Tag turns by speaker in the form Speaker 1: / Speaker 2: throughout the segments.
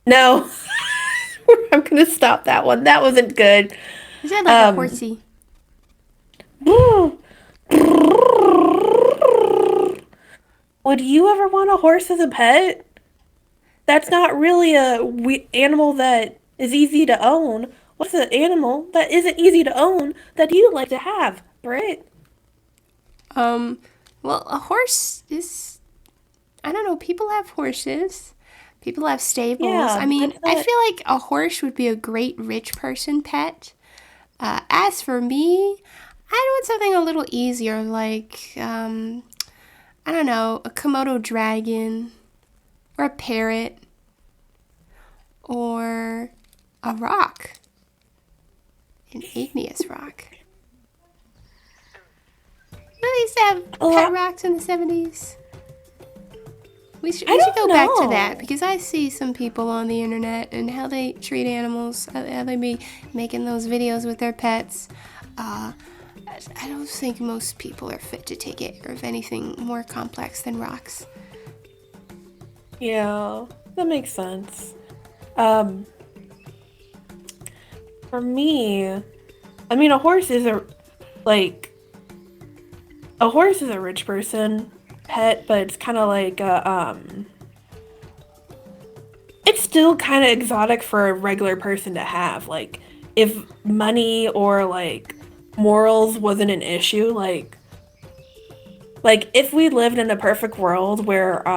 Speaker 1: No, I'm gonna stop that one. That wasn't good.
Speaker 2: Is that like a
Speaker 1: Um,
Speaker 2: horsey?
Speaker 1: would you ever want a horse as a pet? That's not really a animal that is easy to own. What's an animal that isn't easy to own that you'd like to have, Britt?
Speaker 2: Um, well, a horse is, I don't know, people have horses. People have stables.
Speaker 1: Yeah,
Speaker 2: I
Speaker 1: but
Speaker 2: mean,
Speaker 1: that's
Speaker 2: I
Speaker 1: not.
Speaker 2: feel like a horse would be a great rich person pet. As for me, I want something a little easier, like, I don't know, a Komodo dragon, or a parrot, or a rock, an igneous rock. We used to have pet
Speaker 1: Oh,
Speaker 2: rocks in the 70s.
Speaker 1: I
Speaker 2: We should go
Speaker 1: don't
Speaker 2: back to that
Speaker 1: know.
Speaker 2: because I see some people on the internet and how they treat animals, how they be making those videos with their pets. Uh, I don't think most people are fit to take care of anything more complex than rocks.
Speaker 1: Yeah, that makes sense. Um, for me, I mean, like a horse is a rich person pet, but it's kind of like it's still kind of exotic for a regular person to have. Like, if money or like morals wasn't an issue, like if we lived in a perfect world where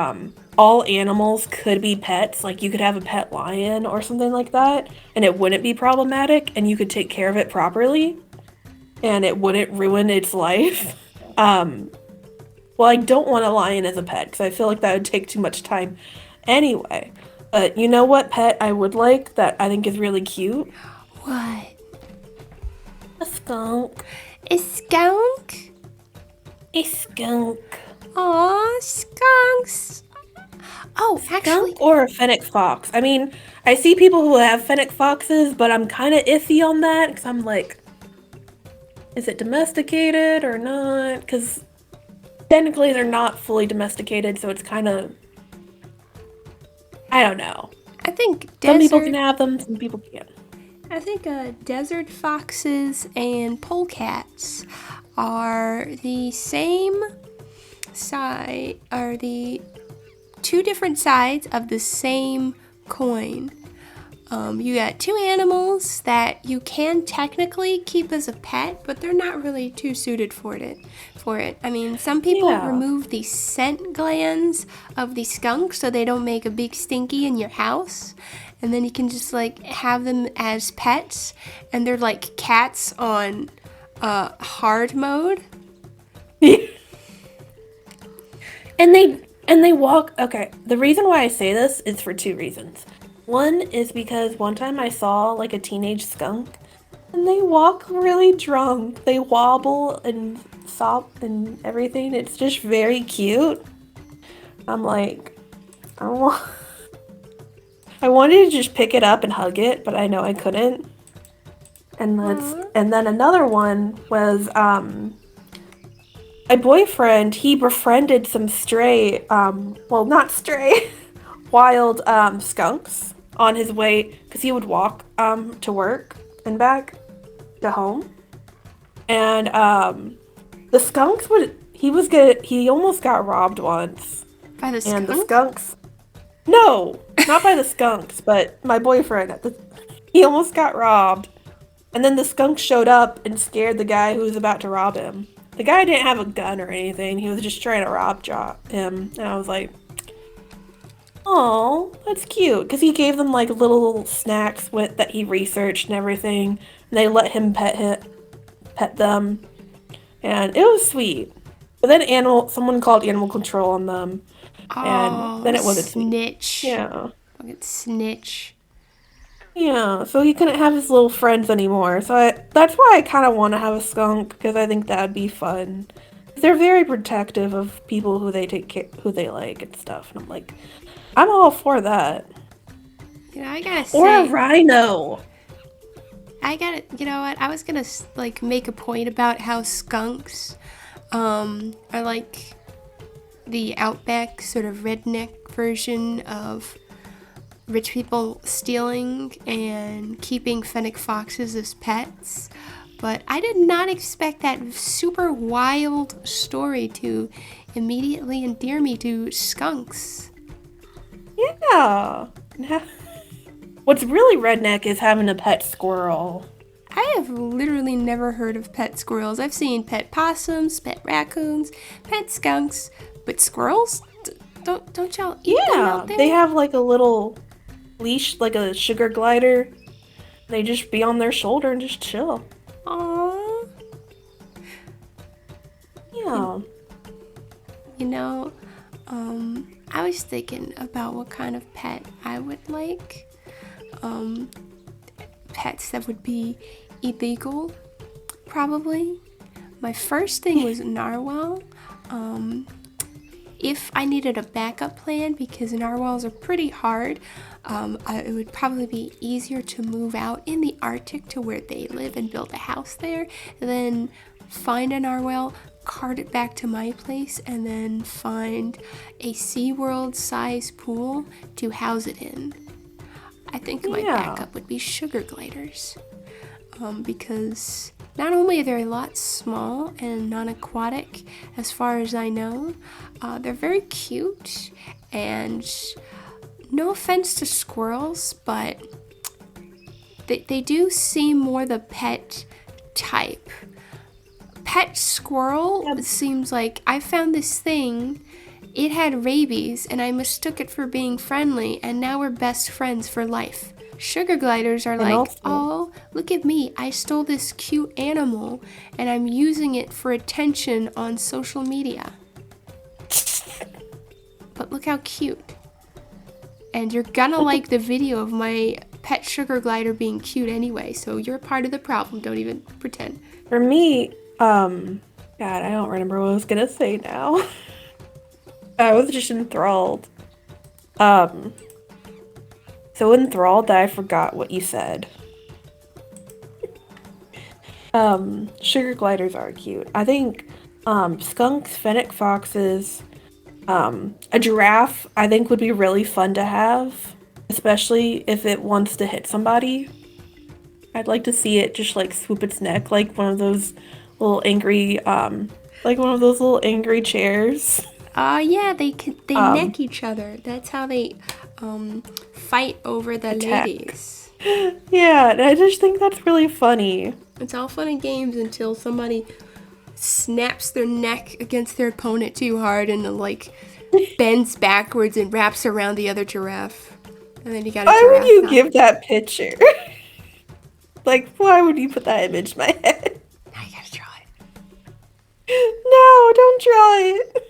Speaker 1: all animals could be pets, like you could have a pet lion or something like that, and it wouldn't be problematic, and you could take care of it properly, and it wouldn't ruin its life. Um, well, I don't want a lion as a pet because I feel like that would take too much time anyway. But you know what pet I would like that I think is really cute?
Speaker 2: What?
Speaker 1: A skunk.
Speaker 2: A skunk?
Speaker 1: A skunk.
Speaker 2: Aw, skunks. Oh, actually,
Speaker 1: Skunk or a fennec fox? I mean, I see people who have fennec foxes, but I'm kind of iffy on that because I'm like, is it domesticated or not? Because technically they're not fully domesticated, so it's kind of, I don't know.
Speaker 2: I think
Speaker 1: Some people can
Speaker 2: desert
Speaker 1: have them, some people can't.
Speaker 2: I think desert foxes and polecats are the same side, are the two different sides of the same coin. You got two animals that you can technically keep as a pet, but they're not really too suited for it. I mean, some people
Speaker 1: Yeah.
Speaker 2: remove the scent glands of the skunk so they don't make a big stinky in your house, and then you can just like have them as pets, and they're like cats on hard mode.
Speaker 1: And they walk. Okay, the reason why I say this is for two reasons. One is because one time I saw like a teenage skunk and they walk really drunk. They wobble and sop and everything. It's just very cute. I'm like, I want I wanted to just pick it up and hug it, but I know I couldn't.
Speaker 2: Aww.
Speaker 1: And then another one was my boyfriend, he befriended some stray, well, not stray, wild skunks on his way because he would walk to work and back to home. And the skunks would, he was good, he almost got robbed once.
Speaker 2: By the
Speaker 1: And the
Speaker 2: skunk?
Speaker 1: skunks, no, not by the skunks, but my boyfriend, he almost got robbed. And then the skunk showed up and scared the guy who was about to rob him. The guy didn't have a gun or anything. He was just trying to him. And I was like, "Oh, that's cute." Because he gave them like little snacks with that he researched and everything. And they let him pet them, and it was sweet. But then someone called animal control on them, and
Speaker 2: Oh,
Speaker 1: then it wasn't sweet.
Speaker 2: snitch.
Speaker 1: Yeah.
Speaker 2: Fucking snitch.
Speaker 1: Yeah, so he couldn't have his little friends anymore. That's why I kind of want to have a skunk because I think that'd be fun. They're very protective of people who they like and stuff. And I'm like, I'm all for that.
Speaker 2: You know, I gotta
Speaker 1: Or a
Speaker 2: say,
Speaker 1: rhino.
Speaker 2: you know what? I was gonna like make a point about how skunks are like the outback sort of redneck version of rich people stealing and keeping fennec foxes as pets. But I did not expect that super wild story to immediately endear me to skunks.
Speaker 1: Yeah. What's really redneck is having a pet squirrel.
Speaker 2: I have literally never heard of pet squirrels. I've seen pet possums, pet raccoons, pet skunks, but squirrels? Don't y'all eat them
Speaker 1: Yeah,
Speaker 2: out there?
Speaker 1: they have like a little leash, like a sugar glider. They just be on their shoulder and just chill.
Speaker 2: Aww.
Speaker 1: Yeah.
Speaker 2: You know, I was thinking about what kind of pet I would like. Pets that would be illegal, probably. My first thing was narwhal. If I needed a backup plan, because narwhals are pretty hard, it would probably be easier to move out in the Arctic to where they live and build a house there, then find a narwhal, cart it back to my place, and then find a SeaWorld size pool to house it in. I think my backup would be sugar gliders, because not only are they a lot small and non-aquatic as far as I know, they're very cute, and no offense to squirrels, but they do seem more the pet type. Pet squirrel seems like I found this thing. It had rabies, and I mistook it for being friendly, and now we're best friends for life. Sugar gliders are like, oh, look at me. I stole this cute animal, and I'm using it for attention on social media. But look how cute. And you're gonna like the video of my pet sugar glider being cute anyway, so you're part of the problem. Don't even pretend.
Speaker 1: For me, God, I don't remember what I was gonna say now. I was just enthralled. So enthralled that I forgot what you said. Sugar gliders are cute. I think skunks, fennec foxes, a giraffe I think would be really fun to have, especially if it wants to hit somebody. I'd like to see it just like swoop its neck like one of those little angry chairs.
Speaker 2: Yeah, they neck each other. That's how they fight over the
Speaker 1: Attack.
Speaker 2: ladies.
Speaker 1: Yeah, and I just think that's really funny.
Speaker 2: It's all fun and games until somebody snaps their neck against their opponent too hard and like bends backwards and wraps around the other giraffe. And then you got a giraffe.
Speaker 1: Why would you give that picture? Like, why would you put that image in my head?
Speaker 2: Now you gotta draw it.
Speaker 1: No, don't draw it.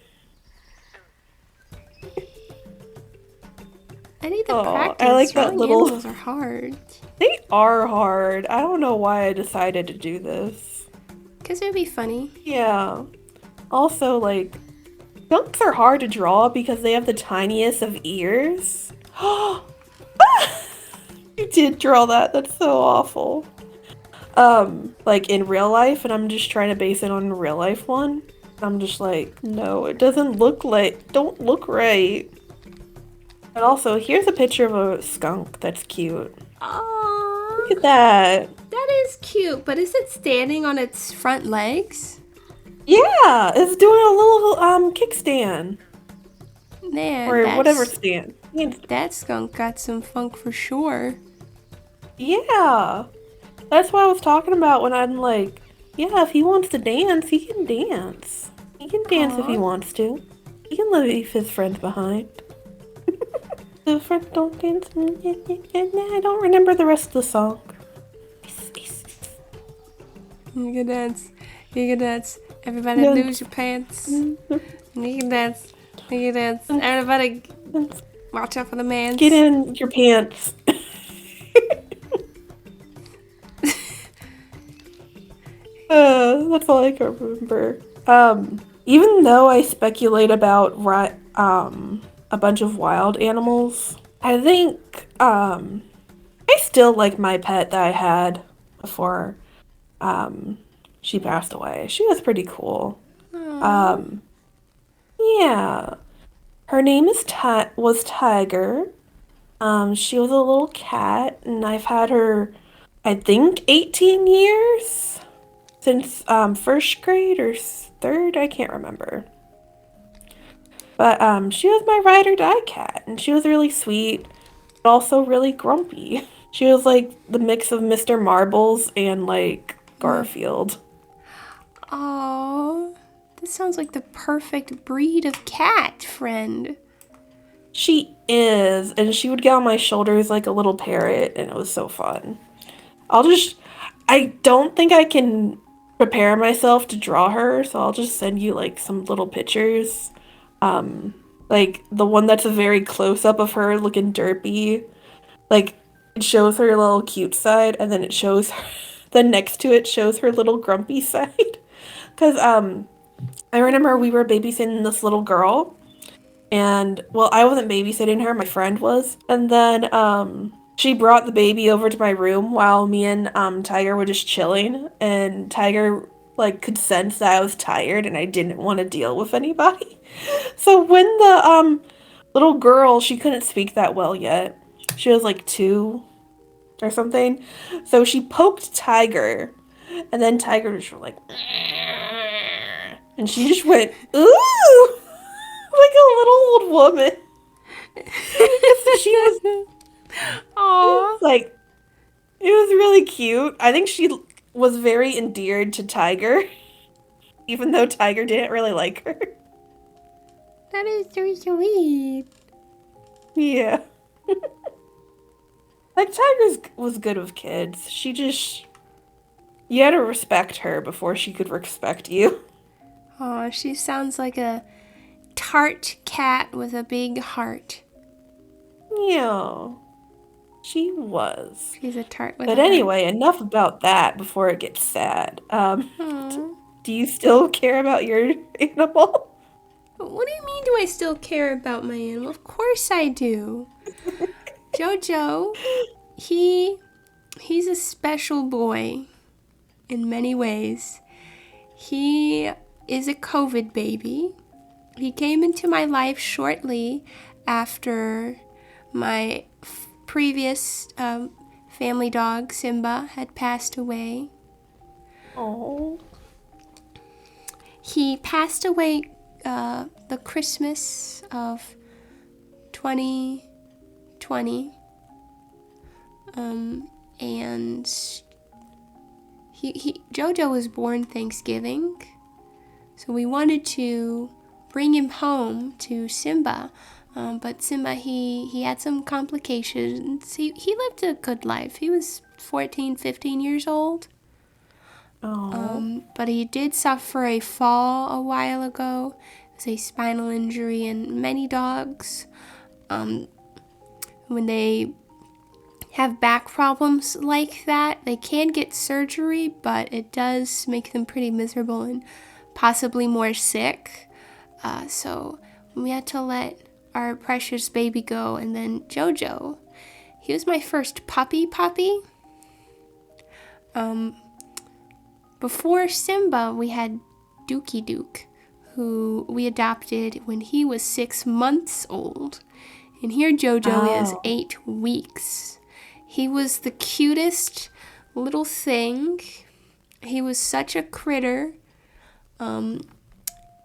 Speaker 2: I need the practice.
Speaker 1: I like that
Speaker 2: Drawing
Speaker 1: little...
Speaker 2: animals are hard.
Speaker 1: They are hard. I don't know why I decided to do this.
Speaker 2: Because it would be funny.
Speaker 1: Yeah. Also, like, skunks are hard to draw because they have the tiniest of ears. You did draw that. That's so awful. Like in real life, and I'm just trying to base it on a real life one. I'm just like, no, it doesn't look like, don't look right. But also, here's a picture of a skunk that's cute.
Speaker 2: Aww.
Speaker 1: Look at that.
Speaker 2: That is cute, but is it standing on its front legs?
Speaker 1: Yeah, it's doing a little kickstand.
Speaker 2: Man,
Speaker 1: Or whatever stand.
Speaker 2: That skunk got some funk for sure.
Speaker 1: Yeah. That's what I was talking about when I'm like, yeah, if he wants to dance, he can dance. He can dance if he wants to. He can leave his friends behind. The friends don't dance. I don't remember the rest of the song.
Speaker 2: You can dance. You can dance. Everybody lose your pants. You can dance. You can dance. Everybody watch out for the man.
Speaker 1: Get in your pants. That's all I can remember. Even though I speculate about a bunch of wild animals, I think I still like my pet that I had before she passed away. She was pretty cool. Yeah. Her name was Tiger. She was a little cat, and I've had her, I think, 18 years since first grade or third. I can't remember. But she was my ride or die cat, and she was really sweet, but also really grumpy. She was like the mix of Mr. Marbles and like Garfield.
Speaker 2: Oh, this sounds like the perfect breed of cat, friend.
Speaker 1: She is, and she would get on my shoulders like a little parrot, and it was so fun. I'll just, I don't think I can prepare myself to draw her, so I'll just send you like some little pictures. Like the one that's a very close up of her looking derpy. Like it shows her little cute side, and then it shows her, then next to it shows her little grumpy side. Cause I remember we were babysitting this little girl, and well, I wasn't babysitting her, my friend was. And then she brought the baby over to my room while me and Tiger were just chilling, and Tiger like could sense that I was tired and I didn't want to deal with anybody. So when the little girl, she couldn't speak that well yet. She was like 2 or something. So she poked Tiger, and then Tiger just like and she just went, "Ooh!" like a little old woman. She was
Speaker 2: Aw,
Speaker 1: like, it was really cute. I think she was very endeared to Tiger, even though Tiger didn't really like her.
Speaker 2: that is so sweet.
Speaker 1: Yeah. Like, Tiger was good with kids. She just, you had to respect her before she could respect you.
Speaker 2: Aw, she sounds like a tart cat with a big heart.
Speaker 1: Yeah, she was.
Speaker 2: She's a tart with
Speaker 1: But
Speaker 2: a heart.
Speaker 1: anyway, enough about that before it gets sad.
Speaker 2: Aw.
Speaker 1: Do you still care about your animal?
Speaker 2: What do you mean, do I still care about my animal? Of course I do. Jojo, he's a special boy in many ways. He is a COVID baby. He came into my life shortly after my previous family dog, Simba, had passed away.
Speaker 1: Oh.
Speaker 2: He passed away the Christmas of 2020. And Jojo was born Thanksgiving. So we wanted to bring him home to Simba. But Simba, he had some complications. He lived a good life. He was 14, 15 years old.
Speaker 1: Oh.
Speaker 2: But he did suffer a fall a while ago. It was a spinal injury, and many dogs, when they have back problems like that, they can get surgery, but it does make them pretty miserable and possibly more sick. So we had to let our precious baby go. And then Jojo, he was my first puppy. Before Simba, we had Dookie Duke, who we adopted when he was 6 months old. And here Jojo is 8 weeks. He was the cutest little thing. He was such a critter.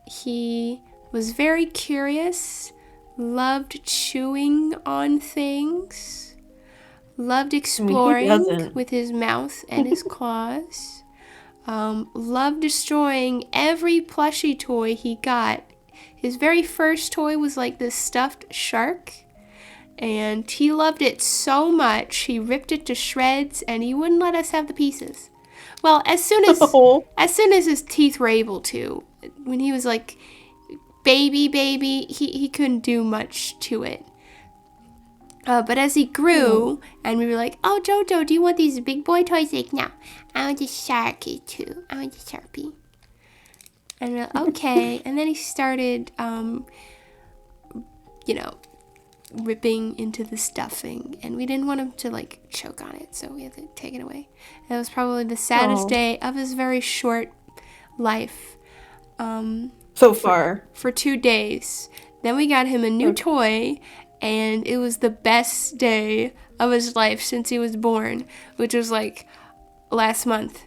Speaker 2: He was very curious, loved chewing on things, loved exploring with his mouth and his claws. Loved destroying every plushie toy he got. His very first toy was like this stuffed shark, and he loved it so much he ripped it to shreds, and he wouldn't let us have the pieces. Well, as soon as his teeth were able to. When he was like baby, he couldn't do much to it. But as he grew, and we were like, "Oh, Jojo, do you want these big boy toys?" Like, "No, I want the Sharky too. I want the Sharpie." And we're like, "Okay." And then he started, ripping into the stuffing, and we didn't want him to like choke on it, so we had to take it away. And it was probably the saddest day of his very short life.
Speaker 1: So far.
Speaker 2: For 2 days. Then we got him a new toy, and it was the best day of his life since he was born, which was like last month.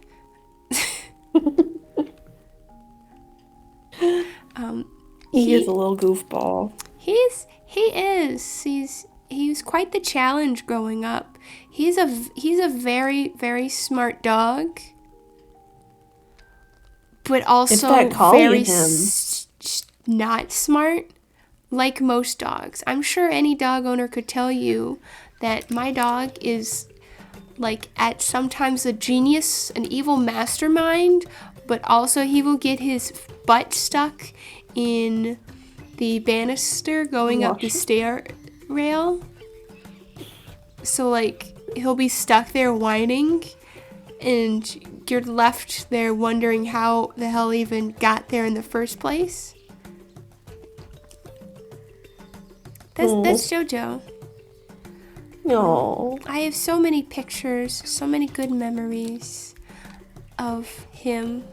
Speaker 1: He is a little goofball.
Speaker 2: He is. He's quite the challenge growing up. He's a very, very smart dog, but also very not smart, like most dogs. I'm sure any dog owner could tell you that my dog is like at sometimes a genius, an evil mastermind, but also he will get his butt stuck in the banister going up the stair rail. So like he'll be stuck there whining, and you're left there wondering how the hell he even got there in the first place. That's JoJo.
Speaker 1: No.
Speaker 2: I have so many pictures, so many good memories of him.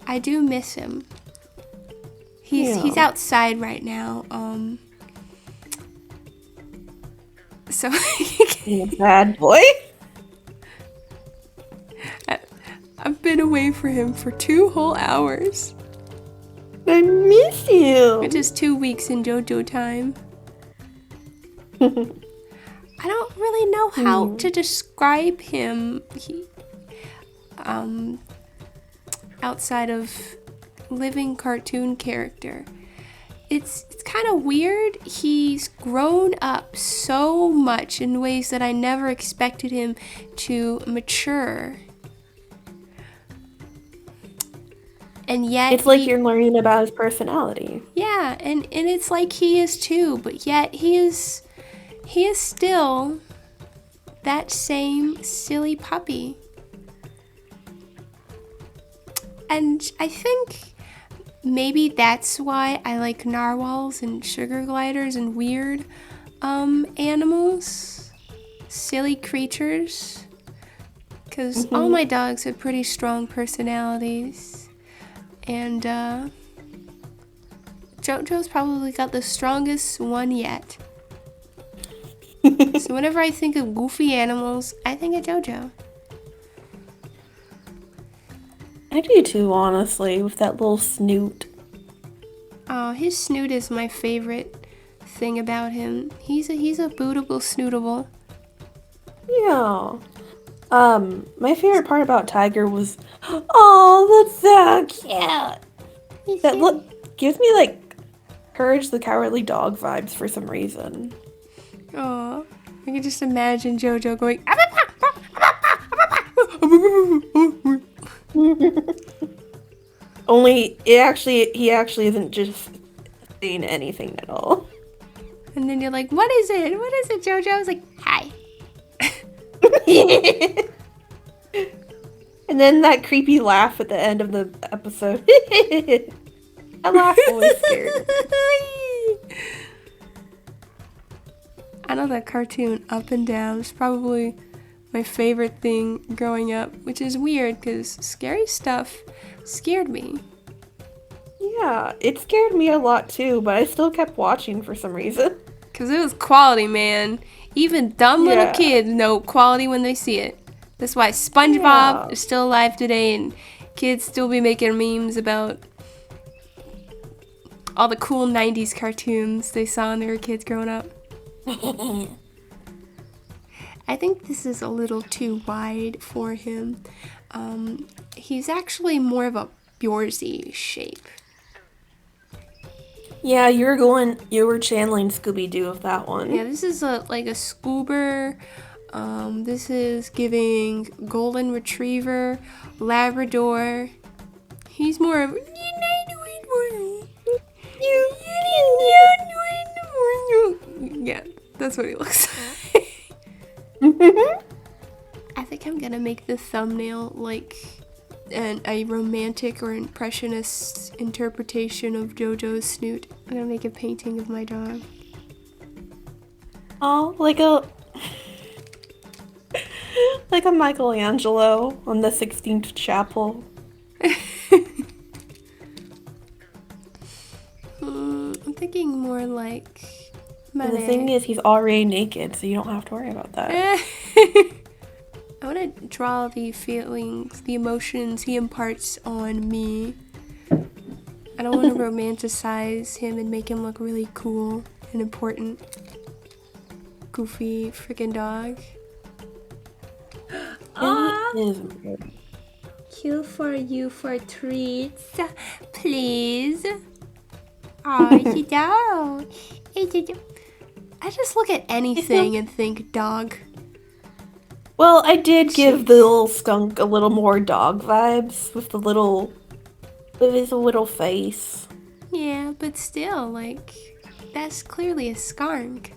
Speaker 2: I do miss him. He's outside right now. So
Speaker 1: He's a bad boy.
Speaker 2: I've been away from him for 2 whole hours.
Speaker 1: I miss you.
Speaker 2: Which is 2 weeks in JoJo time. I don't really know how to describe him. Outside of living cartoon character. It's kind of weird. He's grown up so much in ways that I never expected him to mature. And yet
Speaker 1: it's like you're learning about his personality.
Speaker 2: Yeah, and it's like he is too, but yet he is still that same silly puppy. And I think maybe that's why I like narwhals and sugar gliders and weird animals, silly creatures, because all my dogs have pretty strong personalities, and JoJo's probably got the strongest one yet. So whenever I think of goofy animals, I think of JoJo.
Speaker 1: I do too, honestly, with that little snoot.
Speaker 2: Oh, his snoot is my favorite thing about him. He's a bootable snootable.
Speaker 1: Yeah. My favorite part about Tiger was, oh, that's so cute. That look gives me like Courage the Cowardly Dog vibes for some reason.
Speaker 2: Oh, I can just imagine JoJo going.
Speaker 1: Only he actually isn't just saying anything at all.
Speaker 2: And then you're like, what is it? What is it, JoJo? I was like, hi.
Speaker 1: And then that creepy laugh at the end of the episode. That laugh always scared me.
Speaker 2: I know that cartoon Up and Down is probably my favorite thing growing up, which is weird because scary stuff scared me.
Speaker 1: Yeah, it scared me a lot too, but I still kept watching for some reason.
Speaker 2: Because it was quality, man. Even dumb little kids know quality when they see it. That's why SpongeBob is still alive today, and kids still be making memes about all the cool 90s cartoons they saw when they were kids growing up. I think this is a little too wide for him. He's actually more of a Bjorzy shape.
Speaker 1: Yeah, you were channeling Scooby-Doo with that one.
Speaker 2: Yeah, this is like a Scoober. This is giving Golden Retriever, Labrador. He's more of yeah, that's what he looks like. I think I'm gonna make the thumbnail like a romantic or impressionist interpretation of JoJo's snoot. I'm gonna make a painting of my dog.
Speaker 1: Oh, like a Michelangelo on the 16th Chapel.
Speaker 2: I'm thinking more like
Speaker 1: And the thing is, he's already naked, so you don't have to worry about that.
Speaker 2: I want to draw the feelings, the emotions he imparts on me. I don't want to romanticize him and make him look really cool and important. Goofy freaking dog.
Speaker 1: Aww.
Speaker 2: Cue for you for treats, please. Oh, you don't. I just look at anything and think dog.
Speaker 1: Well, I did give the little skunk a little more dog vibes with his little face.
Speaker 2: Yeah, but still, like, that's clearly a skunk.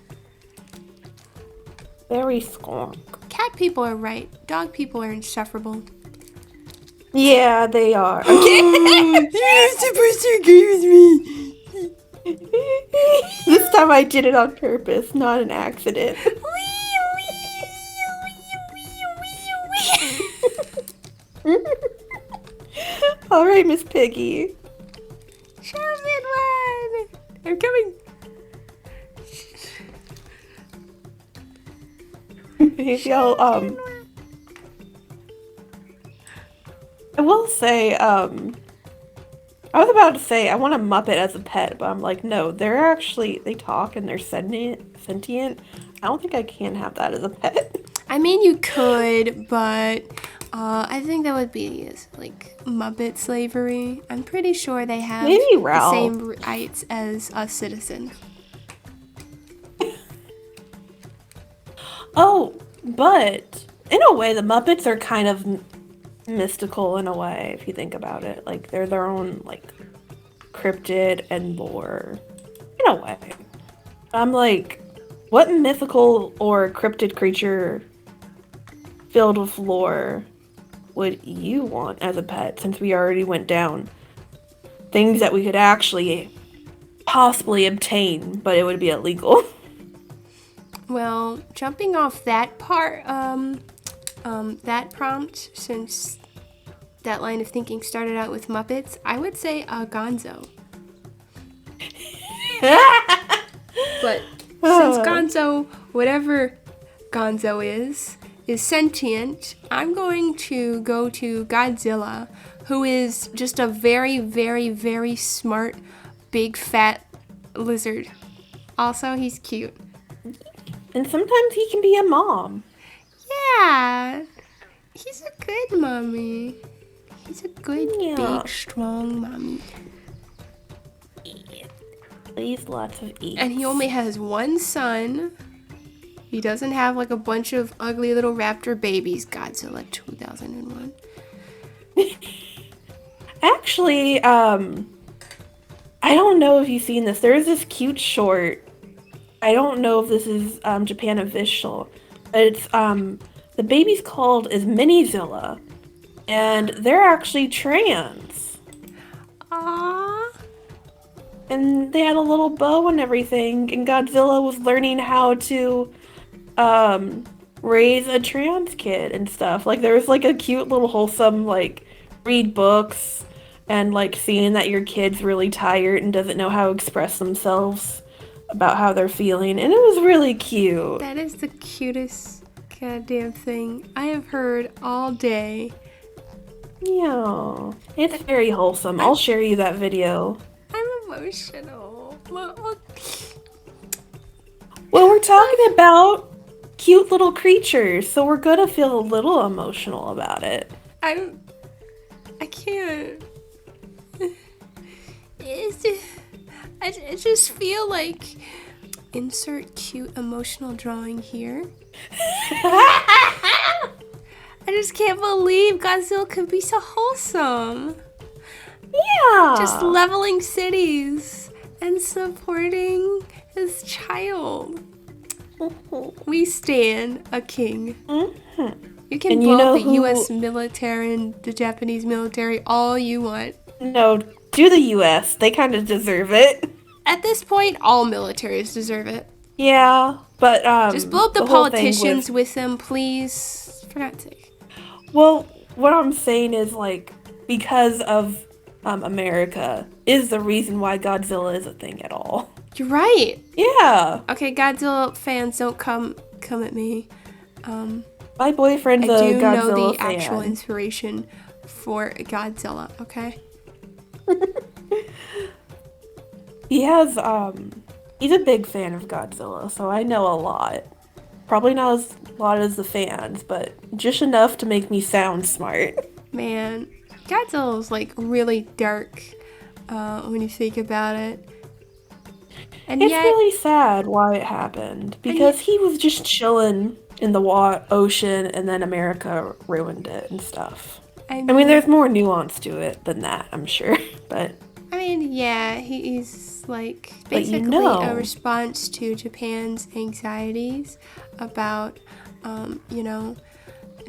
Speaker 1: Very skunk.
Speaker 2: Cat people are right. Dog people are insufferable.
Speaker 1: Yeah, they are. You're supposed to agree with me. This time I did it on purpose, not an accident. All right, Miss Piggy.
Speaker 2: Chosen one. I'm coming.
Speaker 1: Maybe I will say, I was about to say I want a Muppet as a pet, but I'm like, no, they talk and they're sentient. I don't think I can have that as a pet.
Speaker 2: I mean, you could, but I think that would be like Muppet slavery. I'm pretty sure they have the same rights as a citizen.
Speaker 1: Oh, but in a way, the Muppets are kind of mystical in a way, if you think about it. Like, they're their own, like, cryptid and lore. In a way. I'm like, what mythical or cryptid creature filled with lore would you want as a pet, since we already went down things that we could actually possibly obtain, but it would be illegal?
Speaker 2: Well, jumping off that part, that prompt, since that line of thinking started out with Muppets, I would say Gonzo. But since Gonzo, whatever Gonzo is sentient, I'm going to go to Godzilla, who is just a very, very, very smart, big, fat lizard. Also, he's cute.
Speaker 1: And sometimes he can be a mom.
Speaker 2: Yeah. He's a good mommy. He's a good, big, strong mommy.
Speaker 1: Please, lots of eats.
Speaker 2: And he only has one son. He doesn't have like a bunch of ugly little raptor babies. Godzilla 2001.
Speaker 1: Actually, I don't know if you've seen this. There is this cute short. I don't know if this is Japan official, but it's the baby's is Minizilla, and they're actually trans.
Speaker 2: Aww.
Speaker 1: And they had a little bow and everything, and Godzilla was learning how to raise a trans kid and stuff. Like, there was like a cute little wholesome, like, read books and like seeing that your kid's really tired and doesn't know how to express themselves about how they're feeling, and it was really cute.
Speaker 2: That is the cutest goddamn thing I have heard all day.
Speaker 1: Yeah, it's very wholesome. I'll share you that video.
Speaker 2: I'm emotional.
Speaker 1: Well, we're talking about cute little creatures, so we're gonna feel a little emotional about it.
Speaker 2: I can't. I just feel like insert cute emotional drawing here. I just can't believe Godzilla could be so wholesome.
Speaker 1: Yeah.
Speaker 2: Just leveling cities and supporting his child. We stand a king. You can blow the U.S. military and the Japanese military all you want.
Speaker 1: No, do the U.S. They kind of deserve it.
Speaker 2: At this point, all militaries deserve it.
Speaker 1: Yeah, but
Speaker 2: just blow up the politicians with them, please. For God's sake.
Speaker 1: Well, what I'm saying is, like, because of America is the reason why Godzilla is a thing at all.
Speaker 2: You're right.
Speaker 1: Yeah.
Speaker 2: Okay, Godzilla fans, don't come at me.
Speaker 1: My boyfriend's
Speaker 2: I
Speaker 1: a
Speaker 2: do
Speaker 1: Godzilla
Speaker 2: know the
Speaker 1: fan.
Speaker 2: actual inspiration for Godzilla, okay?
Speaker 1: He has, he's a big fan of Godzilla, so I know a lot. Probably not as lot as the fans, but just enough to make me sound smart.
Speaker 2: Man, Godzilla's like really dark when you think about it. And
Speaker 1: It's
Speaker 2: yet,
Speaker 1: really sad why it happened, because he was just chilling in the ocean, and then America ruined it and stuff. I mean, there's more nuance to it than that, I'm sure, but...
Speaker 2: I mean, yeah, he's like
Speaker 1: But you
Speaker 2: basically a
Speaker 1: know.
Speaker 2: response to Japan's anxieties about,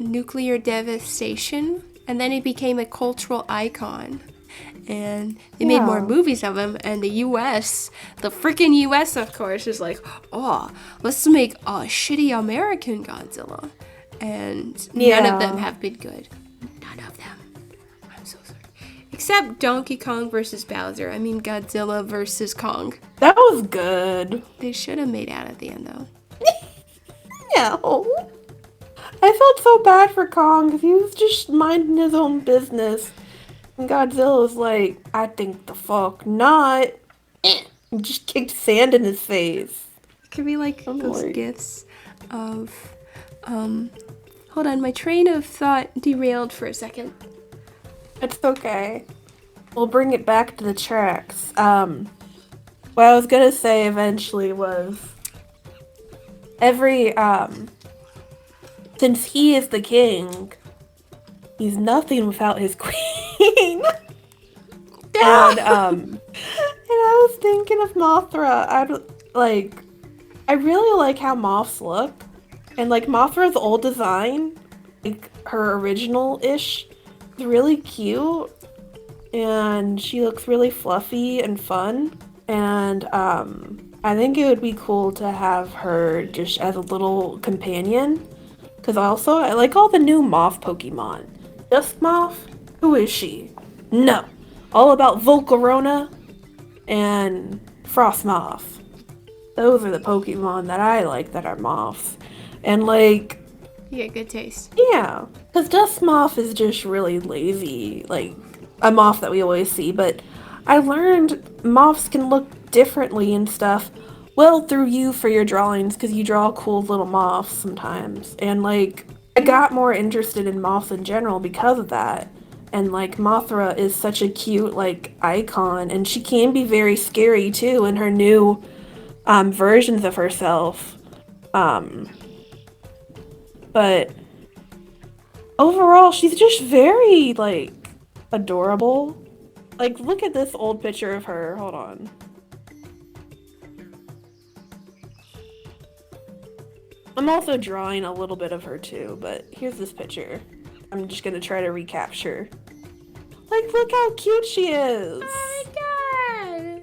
Speaker 2: nuclear devastation. And then he became a cultural icon. And they made more movies of him. And the US, the freaking US, of course, is like, oh, let's make a shitty American Godzilla. And none of them have been good. None of them. I'm so sorry. Except Donkey Kong versus Bowser. I mean, Godzilla versus Kong.
Speaker 1: That was good.
Speaker 2: They should have made out at the end, though.
Speaker 1: No. I felt so bad for Kong because he was just minding his own business. And Godzilla was like, I think the fuck not. And just kicked sand in his face.
Speaker 2: It could be like those gifs of, hold on, my train of thought derailed for a second.
Speaker 1: It's okay. We'll bring it back to the tracks. What I was gonna say eventually was since he is the king, he's nothing without his queen. And I was thinking of Mothra. I really like how Moths look. And like Mothra's old design, like her original-ish, is really cute. And she looks really fluffy and fun. And I think it would be cool to have her just as a little companion. Because also, I like all the new Moth Pokemon. Just Moth? Who is she? No. All about Volcarona and Frostmoth. Those are the Pokemon that I like that are moths. And like...
Speaker 2: You get good taste.
Speaker 1: Yeah. Because Duskmoth is just really lazy. Like, a moth that we always see. But I learned moths can look differently and stuff. Well, through you for your drawings, because you draw cool little moths sometimes. And, like, I got more interested in moths in general because of that. And, like, Mothra is such a cute, like, icon. And she can be very scary, too, in her new versions of herself. But overall, she's just very, like, adorable. Like, look at this old picture of her. Hold on. I'm also drawing a little bit of her too, but here's this picture. I'm just gonna try to recapture. Like, look how cute she is!
Speaker 2: Oh my god!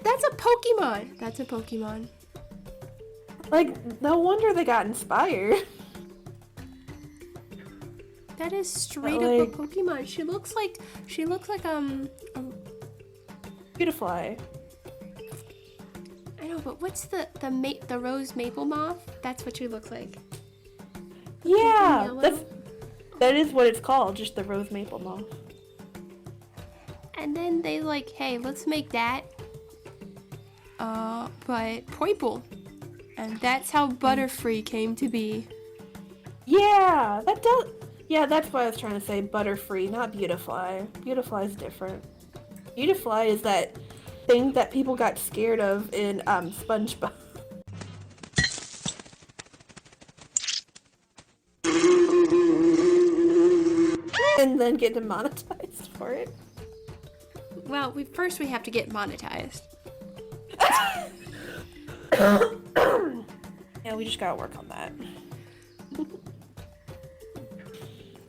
Speaker 2: That's a Pokemon! That's a Pokemon.
Speaker 1: Like, no wonder they got inspired.
Speaker 2: That is straight up a Pokemon. She looks like
Speaker 1: Beautifly.
Speaker 2: I know, but what's the rose maple moth? That's what she looks like.
Speaker 1: Yeah, that is what it's called, just the rose maple moth.
Speaker 2: And then they like, hey, let's make that, but purple, and that's how Butterfree came to be.
Speaker 1: Yeah, that's what I was trying to say. Butterfree, not Beautifly. Beautifly is different. Beautifly is that thing that people got scared of in SpongeBob. And then get demonetized for it.
Speaker 2: Well, first we have to get monetized.
Speaker 1: Yeah, we just gotta work on that.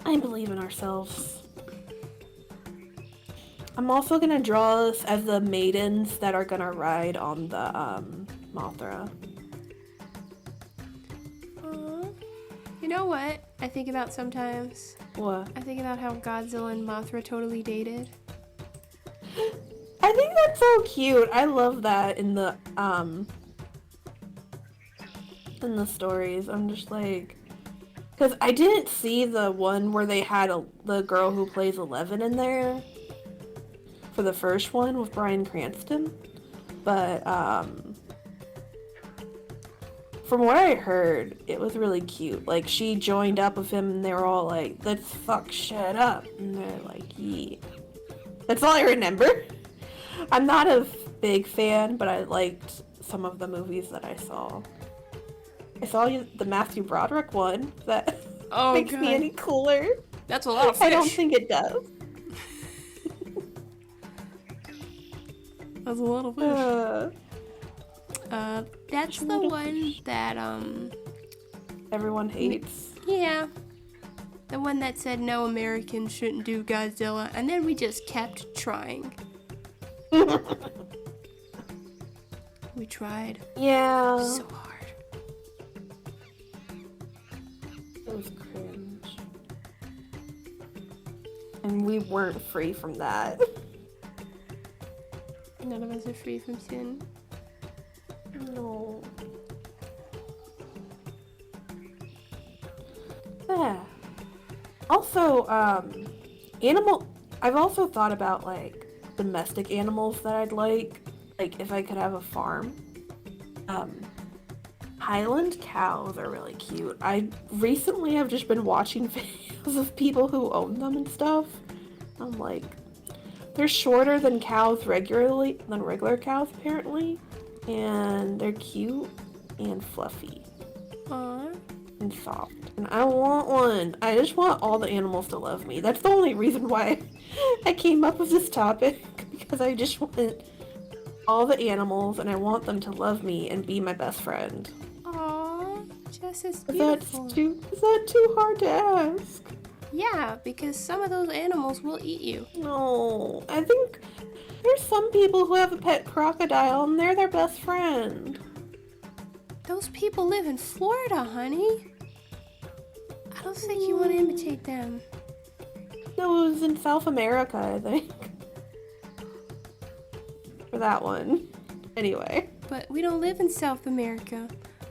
Speaker 1: I believe in ourselves. I'm also gonna draw us as the maidens that are gonna ride on the Mothra.
Speaker 2: You know what I think about sometimes?
Speaker 1: What?
Speaker 2: I think about how Godzilla and Mothra totally dated.
Speaker 1: I think that's so cute. I love that in the stories. I'm just like, because I didn't see the one where they had the girl who plays 11 in there for the first one with Bryan Cranston, but from what I heard, it was really cute. Like, she joined up with him and they were all like, let's fuck shit up. And they're like, yeah. That's all I remember. I'm not a big fan, but I liked some of the movies that I saw. I saw the Matthew Broderick one. That makes me any cooler.
Speaker 2: That's a lot of fish.
Speaker 1: I don't think it does.
Speaker 2: That's a lot of fish. That's the one that,
Speaker 1: everyone hates.
Speaker 2: Yeah. The one that said no American shouldn't do Godzilla, and then we just kept trying. We tried.
Speaker 1: Yeah.
Speaker 2: So hard.
Speaker 1: It was cringe. And we weren't free from that.
Speaker 2: None of us are free from sin.
Speaker 1: No. Yeah. Also, I've also thought about, like, domestic animals that I'd like if I could have a farm. Highland cows are really cute. I recently have just been watching videos of people who own them and stuff. I'm like, they're shorter than regular cows apparently, and they're cute and fluffy.
Speaker 2: Aww.
Speaker 1: And soft. And I want one. I just want all the animals to love me. That's the only reason why I came up with this topic, because I just want all the animals and I want them to love me and be my best friend.
Speaker 2: Aww, Jess is beautiful.
Speaker 1: Is that too hard to ask?
Speaker 2: Yeah, because some of those animals will eat you.
Speaker 1: No, I think there's some people who have a pet crocodile and they're their best friend.
Speaker 2: Those people live in Florida, honey. I don't think you want to imitate them.
Speaker 1: No, it was in South America, I think. For that one. Anyway.
Speaker 2: But we don't live in South America.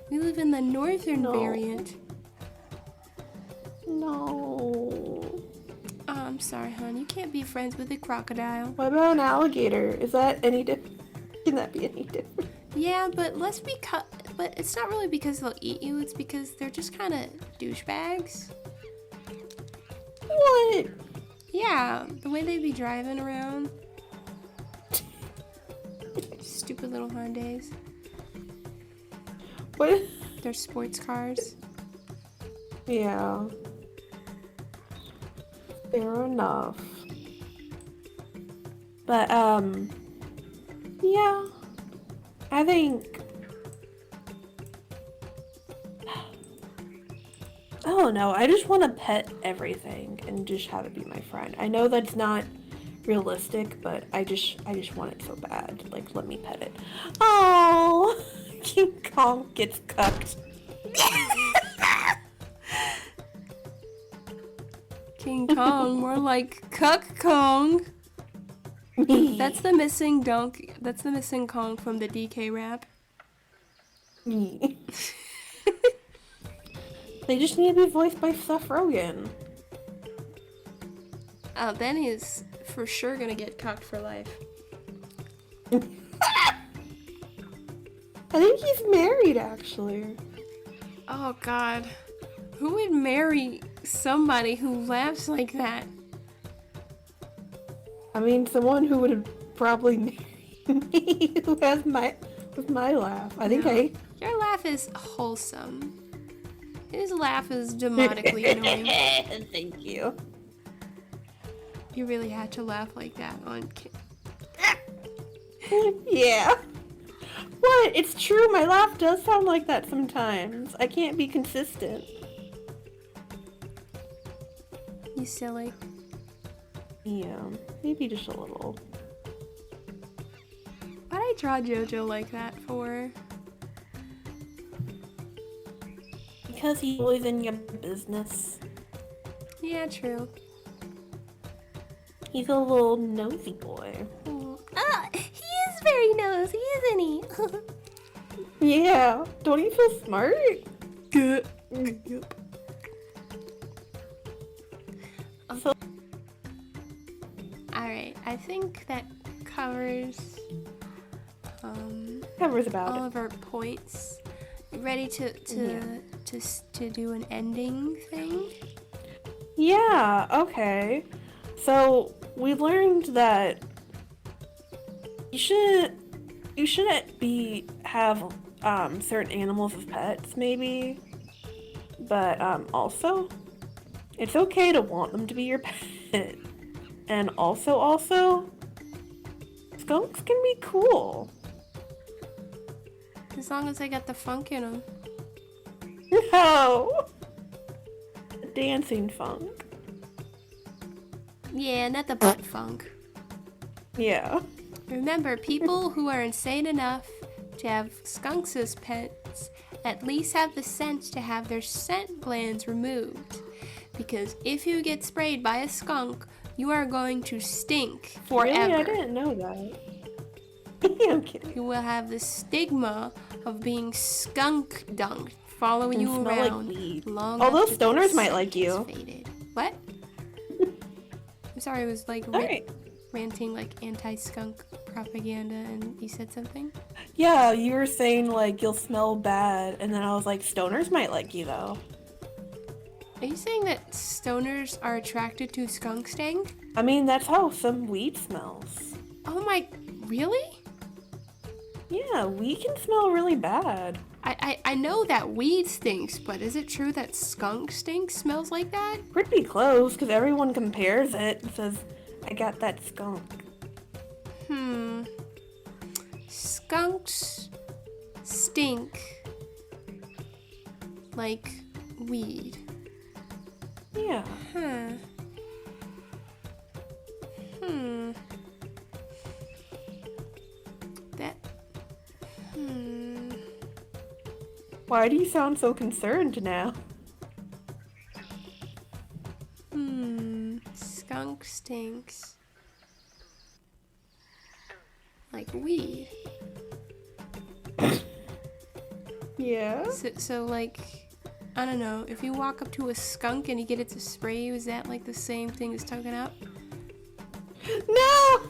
Speaker 2: We live in the northern variant.
Speaker 1: No.
Speaker 2: Oh, I'm sorry, hon. You can't be friends with a crocodile.
Speaker 1: What about an alligator? Is that any different? Can that be any different?
Speaker 2: Yeah, but but it's not really because they'll eat you. It's because they're just kind of douchebags.
Speaker 1: What?
Speaker 2: Yeah, the way they be driving around. Stupid little Hyundais.
Speaker 1: What?
Speaker 2: They're sports cars.
Speaker 1: Yeah. Fair enough. But, yeah. I think... I don't know. I just want to pet everything and just have it be my friend. I know that's not realistic, but I just want it so bad. Like, let me pet it. Oh, King Kong gets cucked.
Speaker 2: King Kong, more like Cuck Kong. That's the missing donkey. That's the missing Kong from the DK rap.
Speaker 1: Me. They just need to be voiced by Seth Rogen.
Speaker 2: Oh, then he's for sure gonna get cucked for life.
Speaker 1: I think he's married, actually.
Speaker 2: Oh God, who would marry somebody who laughs like that?
Speaker 1: I mean, someone who would probably marry me, who has my laugh. I think
Speaker 2: Your laugh is wholesome. His laugh is demonically annoying.
Speaker 1: Thank you.
Speaker 2: You really had to laugh like that on
Speaker 1: Yeah. What? It's true. My laugh does sound like that sometimes. I can't be consistent.
Speaker 2: You silly.
Speaker 1: Yeah, maybe just a little.
Speaker 2: Why'd I draw JoJo like that for?
Speaker 1: Because he's always in your business.
Speaker 2: Yeah, true.
Speaker 1: He's a little nosy boy.
Speaker 2: Ah, knows, isn't he?
Speaker 1: Yeah. Don't you feel smart?
Speaker 2: Good.
Speaker 1: So,
Speaker 2: Alright, I think that covers
Speaker 1: covers about
Speaker 2: all
Speaker 1: it.
Speaker 2: of our points. Ready to do an ending thing?
Speaker 1: Yeah, okay. So we've learned that you shouldn't have certain animals as pets, maybe. But also it's okay to want them to be your pet. And also skunks can be cool.
Speaker 2: As long as I got the funk in them.
Speaker 1: No. Dancing funk.
Speaker 2: Yeah, not the butt funk.
Speaker 1: Yeah.
Speaker 2: Remember, people who are insane enough to have skunks as pets at least have the sense to have their scent glands removed. Because if you get sprayed by a skunk, you are going to stink forever.
Speaker 1: Really? I didn't know that. I'm kidding.
Speaker 2: You will have the stigma of being skunk dunked following
Speaker 1: And
Speaker 2: you
Speaker 1: smell like
Speaker 2: around
Speaker 1: weed.
Speaker 2: long
Speaker 1: Although
Speaker 2: after the
Speaker 1: stoners might
Speaker 2: scent
Speaker 1: like you.
Speaker 2: has faded. What? I'm sorry, I was like
Speaker 1: Alright.
Speaker 2: ranting like anti-skunk propaganda, and you said something?
Speaker 1: Yeah, you were saying like you'll smell bad, and then I was like, stoners might like you though.
Speaker 2: Are you saying that stoners are attracted to skunk stank?
Speaker 1: I mean, that's how some weed smells.
Speaker 2: Oh my, really?
Speaker 1: Yeah, weed can smell really bad.
Speaker 2: I know that weed stinks, but is it true that skunk stink smells like that?
Speaker 1: Pretty close, because everyone compares it and says, I got that skunk.
Speaker 2: Skunks stink like weed.
Speaker 1: Yeah.
Speaker 2: Huh. That.
Speaker 1: Why do you sound so concerned now?
Speaker 2: Skunk stinks like weed.
Speaker 1: Yeah?
Speaker 2: So like, I don't know, if you walk up to a skunk and you get it to spray you, is that like the same thing as tugging up?
Speaker 1: No!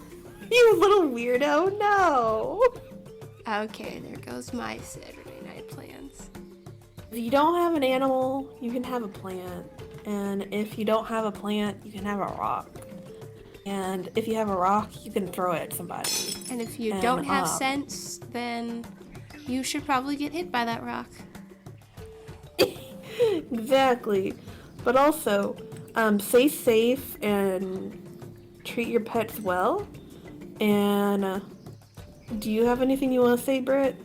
Speaker 1: You little weirdo, no!
Speaker 2: Okay, there goes my Saturday night plans.
Speaker 1: If you don't have an animal, you can have a plant. And if you don't have a plant, you can have a rock. And if you have a rock, you can throw it at somebody.
Speaker 2: And if you don't have sense, then you should probably get hit by that rock.
Speaker 1: Exactly. But also, stay safe and treat your pets well. And do you have anything you want to say, Britt?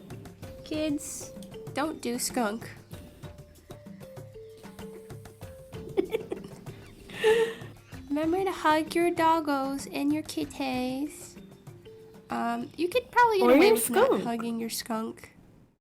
Speaker 2: Kids, don't do skunk. Remember to hug your doggos and your kitties. You could probably get
Speaker 1: Or
Speaker 2: away
Speaker 1: your
Speaker 2: with not
Speaker 1: skunk.
Speaker 2: hugging your skunk.